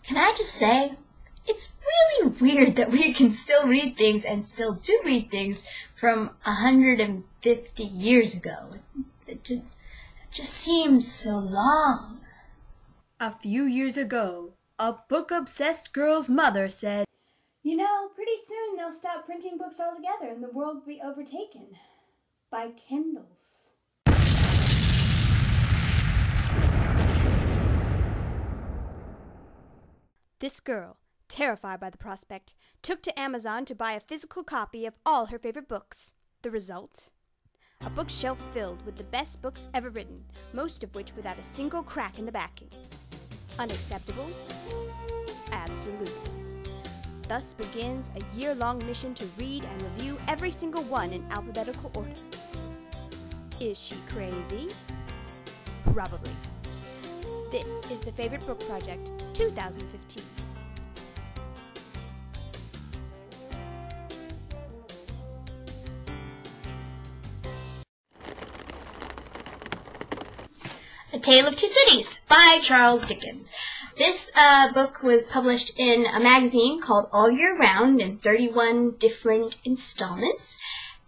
Can I just say, it's really weird that we can still read things and still do read things from 150 years ago. It just seems so long. A few years ago, a book-obsessed girl's mother said, "You know, pretty soon they'll stop printing books altogether and the world will be overtaken by Kindles." This girl, terrified by the prospect, took to Amazon to buy a physical copy of all her favorite books. The result? A bookshelf filled with the best books ever written, most of which without a single crack in the backing. Unacceptable? Absolutely. Thus begins a year-long mission to read and review every single one in alphabetical order. Is she crazy? Probably. This is the Favorite Book Project 2015. A Tale of Two Cities by Charles Dickens. This book was published in a magazine called All Year Round in 31 different installments.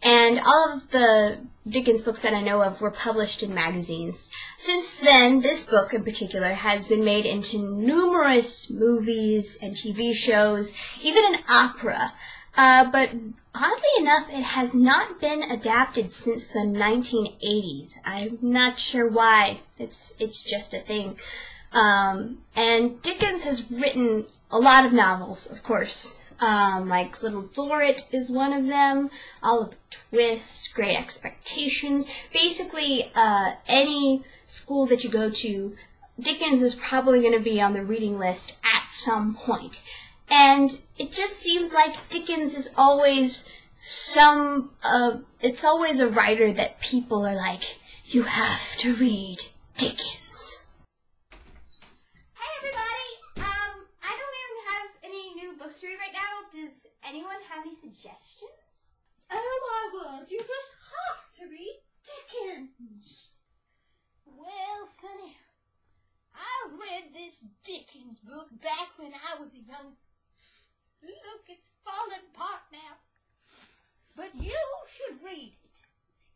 And all of the Dickens books that I know of were published in magazines. Since then, this book in particular has been made into numerous movies and TV shows, even an opera. But oddly enough, it has not been adapted since the 1980s. I'm not sure why. It's just a thing. And Dickens has written a lot of novels, of course. Like Little Dorrit is one of them, Oliver Twist, Great Expectations. Basically, any school that you go to, Dickens is probably going to be on the reading list at some point. And it just seems like Dickens is always it's always a writer that people are like, you have to read Dickens. To read right now. Does anyone have any suggestions? Oh my word, you just have to read Dickens. Well, Sonny, I read this Dickens book back when I was a young... Look, it's falling apart now. But you should read it.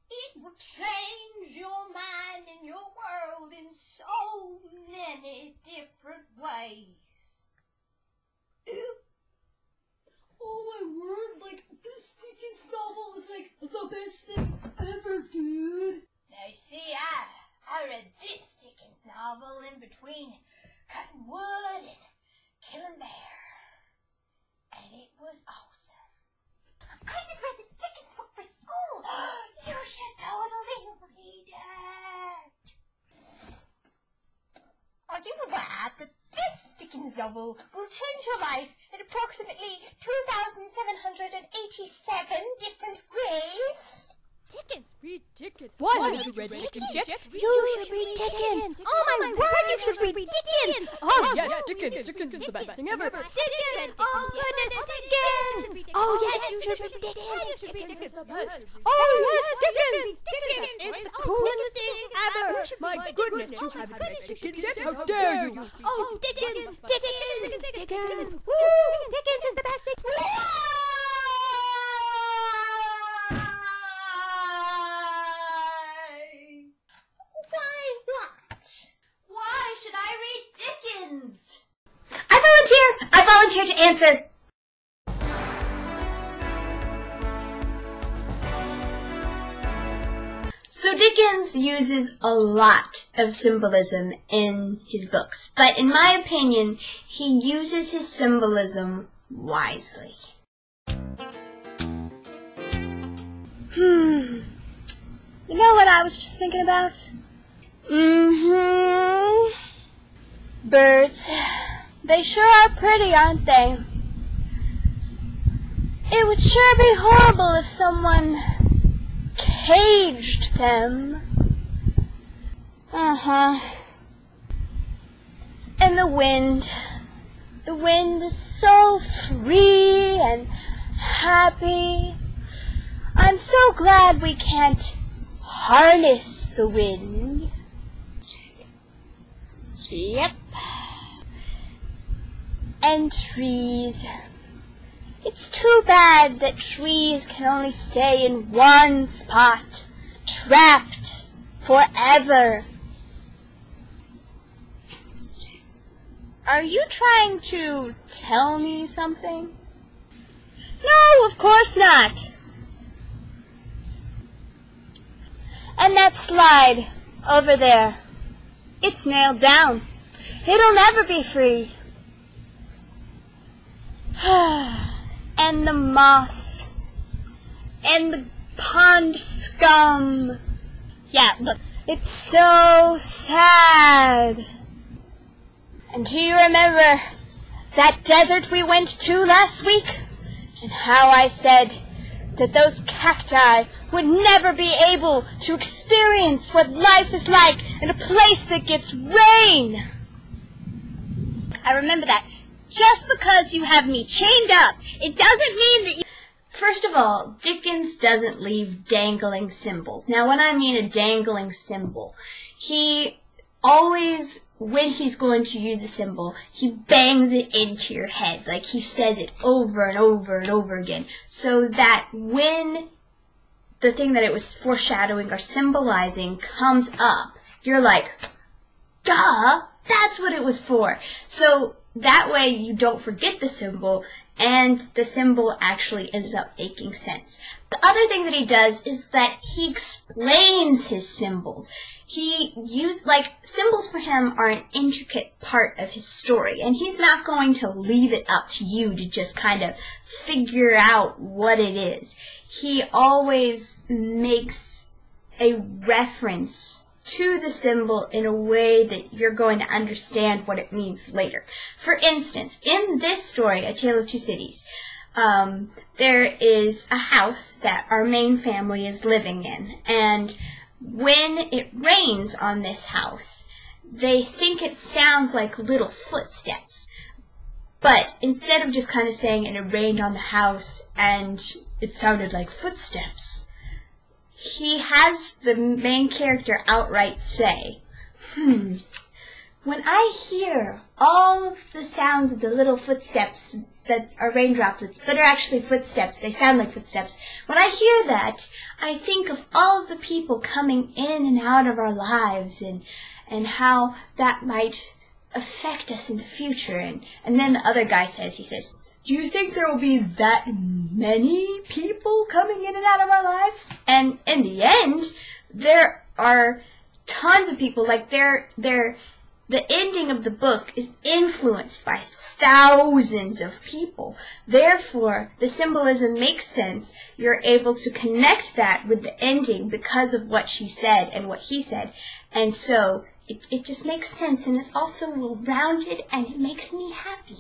It will change your mind and your world in so many different ways. Oh my word, like, this Dickens novel is like the best thing ever, dude. Now you see, I read this Dickens novel in between cutting wood and killing bear. And it was awesome. I just read this Dickens book for school. You should totally read it. Are you aware that this Dickens novel will change your life in approximately 2,787 different ways? Dickens, read Dickens. Why haven't you read Dickens yet? You should read Dickens. Oh my word, you should read Dickens. Oh yeah, Dickens. Dickens is the best thing ever. Dickens. Oh goodness, Dickens. Oh yes, you should read Dickens. Oh yes, Dickens. Dickens is the coolest thing ever. My goodness, you haven't read Dickens yet? How dare you? Oh, Dickens. Woo! Dickens is the best thing. I volunteer to answer. So Dickens uses a lot of symbolism in his books, but in my opinion, he uses his symbolism wisely. You know what I was just thinking about? Birds. They sure are pretty, aren't they? It would sure be horrible if someone caged them. And the wind. The wind is so free and happy. I'm so glad we can't harness the wind. Yep. and trees. It's too bad that trees can only stay in one spot, trapped forever. Are you trying to tell me something? No, of course not. And that slide over there, it's nailed down. It'll never be free. And the moss, and the pond scum. Yeah, look, it's so sad. And do you remember that desert we went to last week? And how I said that those cacti would never be able to experience what life is like in a place that gets rain? I remember that. Just because you have me chained up, it doesn't mean that you... First of all, Dickens doesn't leave dangling symbols. Now, when I mean a dangling symbol, he always, when he's going to use a symbol, he bangs it into your head. Like, he says it over and over and over again. So that when the thing that it was foreshadowing or symbolizing comes up, you're like, duh, that's what it was for. So that way you don't forget the symbol, and the symbol actually ends up making sense. The other thing that he does is that he explains his symbols. Symbols for him are an intricate part of his story, and he's not going to leave it up to you to just kind of figure out what it is. He always makes a reference to the symbol in a way that you're going to understand what it means later. For instance, in this story, A Tale of Two Cities, there is a house that our main family is living in, and when it rains on this house, they think it sounds like little footsteps. But instead of just kind of saying, and it rained on the house, and it sounded like footsteps, he has the main character outright say, when I hear all of the sounds of the little footsteps that are rain droplets, but are actually footsteps, they sound like footsteps, when I hear that, I think of all of the people coming in and out of our lives, and how that might affect us in the future. And then the other guy says, do you think there will be that many people coming in and out of our lives? And in the end, there are tons of people. Like, the ending of the book is influenced by thousands of people. Therefore, the symbolism makes sense. You're able to connect that with the ending because of what she said and what he said. And so, it just makes sense, and it's also well-rounded, and it makes me happy.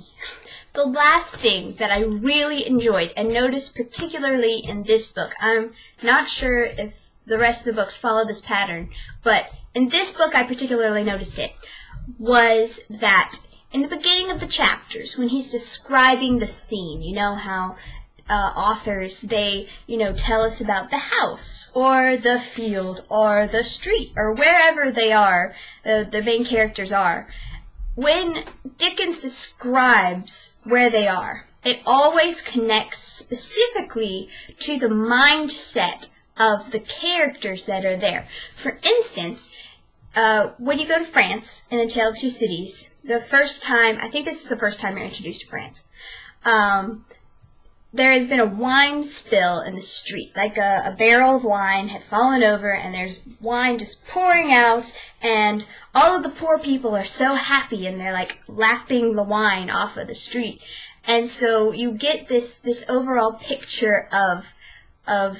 The last thing that I really enjoyed and noticed particularly in this book, I'm not sure if the rest of the books follow this pattern, but in this book I particularly noticed it, was that in the beginning of the chapters, when he's describing the scene, you know how authors, they, tell us about the house, or the field, or the street, or wherever they are, the main characters are. When Dickens describes where they are, it always connects specifically to the mindset of the characters that are there. For instance, when you go to France in A Tale of Two Cities, the first time, I think this is the first time you're introduced to France, there has been a wine spill in the street. Like a barrel of wine has fallen over, and there's wine just pouring out, and all of the poor people are so happy, and they're like lapping the wine off of the street. And so you get this overall picture of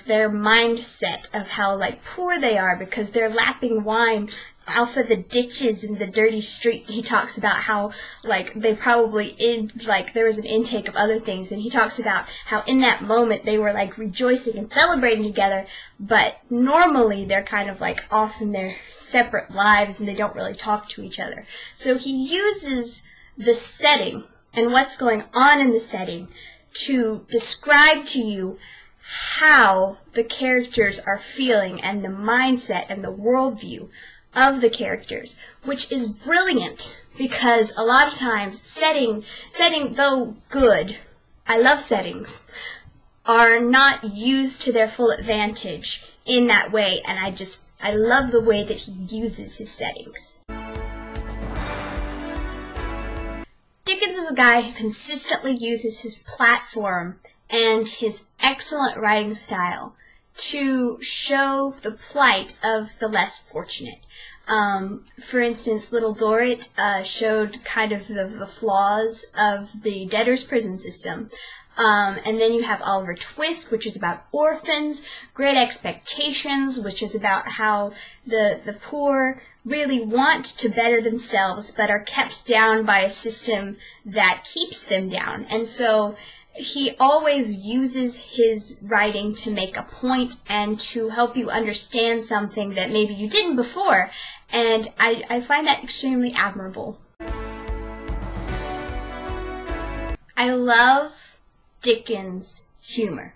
their mindset of how like poor they are because they're lapping wine off of the ditches in the dirty street. He talks about how like they probably there was an intake of other things, and he talks about how in that moment they were like rejoicing and celebrating together, but normally they're kind of like off in their separate lives and they don't really talk to each other. So he uses the setting and what's going on in the setting to describe to you how the characters are feeling and the mindset and the worldview of the characters, which is brilliant because a lot of times setting though good, I love settings, are not used to their full advantage in that way, and I love the way that he uses his settings. Dickens is a guy who consistently uses his platform and his excellent writing style to show the plight of the less fortunate. For instance, Little Dorrit showed kind of the flaws of the debtor's prison system. And then you have Oliver Twist, which is about orphans, Great Expectations, which is about how the poor really want to better themselves but are kept down by a system that keeps them down. And so he always uses his writing to make a point and to help you understand something that maybe you didn't before. And I find that extremely admirable. I love Dickens' humor.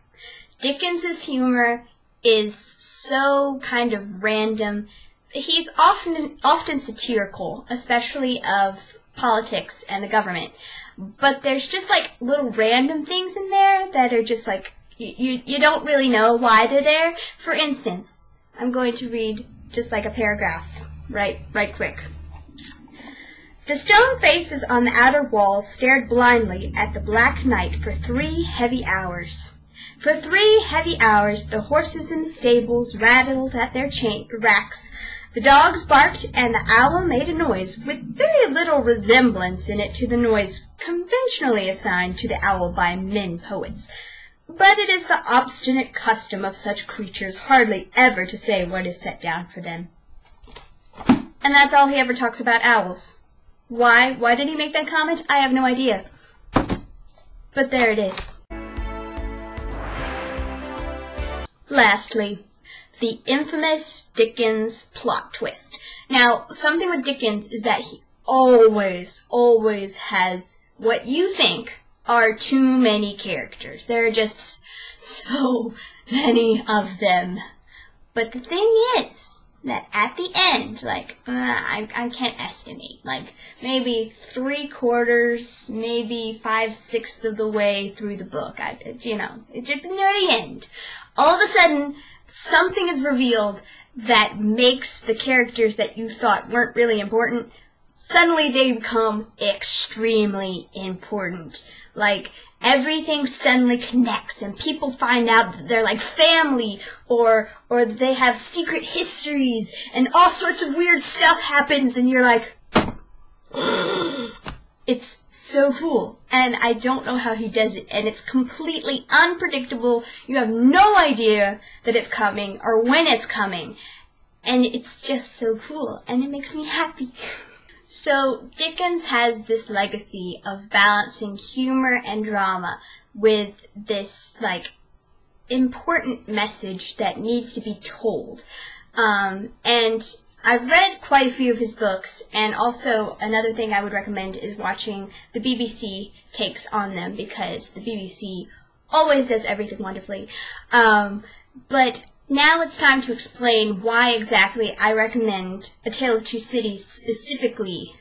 Dickens's humor is so kind of random. He's often satirical, especially of politics and the government. But there's just like little random things in there that are just like, you don't really know why they're there. For instance, I'm going to read just like a paragraph right quick. The stone faces on the outer walls stared blindly at the black night for 3 heavy hours. For 3 heavy hours the horses in the stables rattled at their racks, the dogs barked, and the owl made a noise with very little resemblance in it to the noise conventionally assigned to the owl by men poets. But it is the obstinate custom of such creatures hardly ever to say what is set down for them. And that's all he ever talks about owls. Why did he make that comment? I have no idea. But there it is. Lastly, the infamous Dickens plot twist. Now, something with Dickens is that he always has what you think are too many characters. There are just so many of them. But the thing is that at the end, like, I can't estimate, like, maybe 3/4, maybe 5/6 of the way through the book, it's just near the end. All of a sudden, something is revealed that makes the characters that you thought weren't really important, suddenly they become extremely important. Like, everything suddenly connects, and people find out that they're like family, or they have secret histories, and all sorts of weird stuff happens, and you're like, it's so cool. And I don't know how he does it, and it's completely unpredictable. You have no idea that it's coming, or when it's coming, and it's just so cool, and it makes me happy. So Dickens has this legacy of balancing humor and drama with this, like, important message that needs to be told. And I've read quite a few of his books, and also another thing I would recommend is watching the BBC takes on them, because the BBC always does everything wonderfully. But now it's time to explain why exactly I recommend A Tale of Two Cities specifically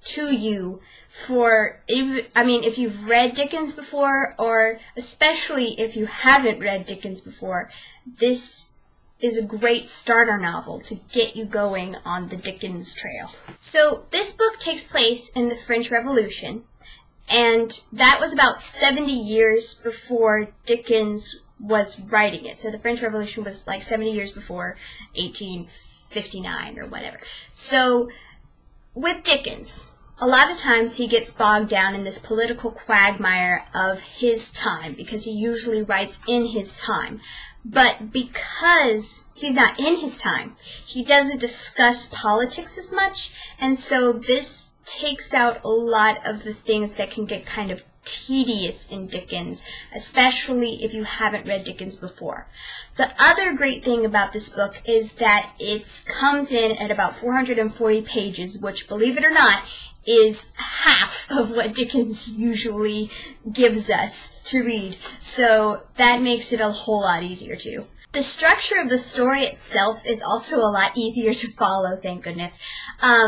to you if you've read Dickens before, or especially if you haven't read Dickens before. This is a great starter novel to get you going on the Dickens trail. So this book takes place in the French Revolution, and that was about 70 years before Dickens was writing it. So the French Revolution was like 70 years before 1859 or whatever. So with Dickens, a lot of times he gets bogged down in this political quagmire of his time, because he usually writes in his time. But because he's not in his time, he doesn't discuss politics as much, and so this takes out a lot of the things that can get kind of tedious in Dickens, especially if you haven't read Dickens before. The other great thing about this book is that it comes in at about 440 pages, which, believe it or not, is half of what Dickens usually gives us to read. So that makes it a whole lot easier too. The structure of the story itself is also a lot easier to follow, thank goodness,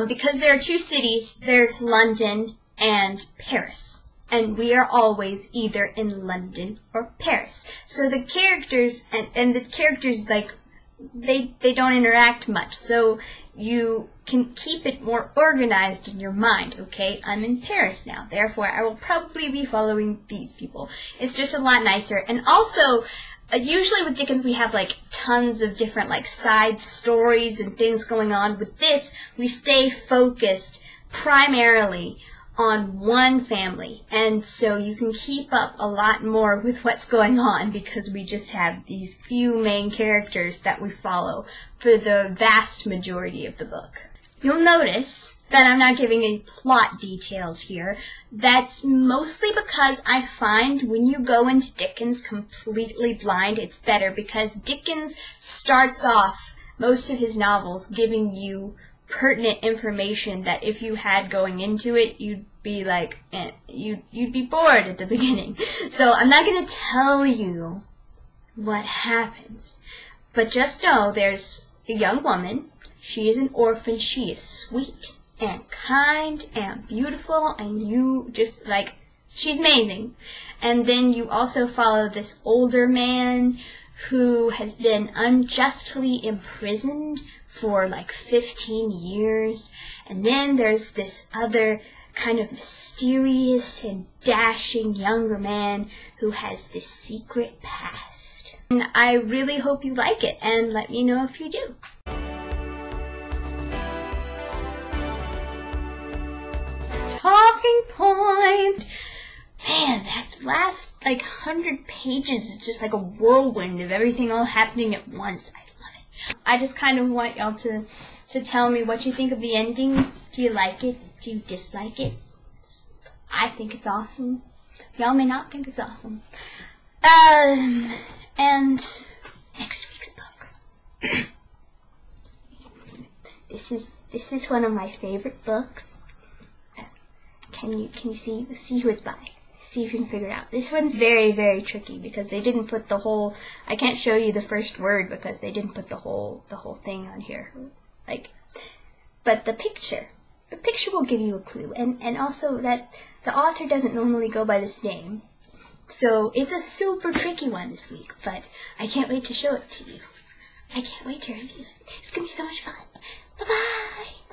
because there are two cities. There's London and Paris, and we are always either in London or Paris. So the characters, and the characters, like, they don't interact much, so you can keep it more organized in your mind. Okay, I'm in Paris now, therefore I will probably be following these people. It's just a lot nicer. And also, usually with Dickens we have like tons of different like side stories and things going on. With this, we stay focused primarily on one family, and so you can keep up a lot more with what's going on because we just have these few main characters that we follow for the vast majority of the book. You'll notice that I'm not giving any plot details here. That's mostly because I find when you go into Dickens completely blind, it's better, because Dickens starts off most of his novels giving you pertinent information that if you had going into it, you'd be like, you'd be bored at the beginning. So I'm not going to tell you what happens, but just know there's a young woman. She is an orphan. She is sweet and kind and beautiful, and you just, like, she's amazing. And then you also follow this older man who has been unjustly imprisoned for like 15 years. And then there's this other kind of mysterious and dashing younger man who has this secret past. And I really hope you like it, and let me know if you do. Talking points. Man, that last like 100 pages is just like a whirlwind of everything all happening at once. I love it. I just kind of want y'all to tell me what you think of the ending. Do you like it? Do you dislike it? I think it's awesome. Y'all may not think it's awesome. And next week's book. This is one of my favorite books. Can you see who it's by? See if you can figure it out. This one's very, very tricky because they didn't put the whole, I can't show you the first word because they didn't put the whole thing on here. Like, but the picture will give you a clue. And also that the author doesn't normally go by this name. So it's a super tricky one this week, but I can't wait to show it to you. I can't wait to review it. It's going to be so much fun. Bye-bye!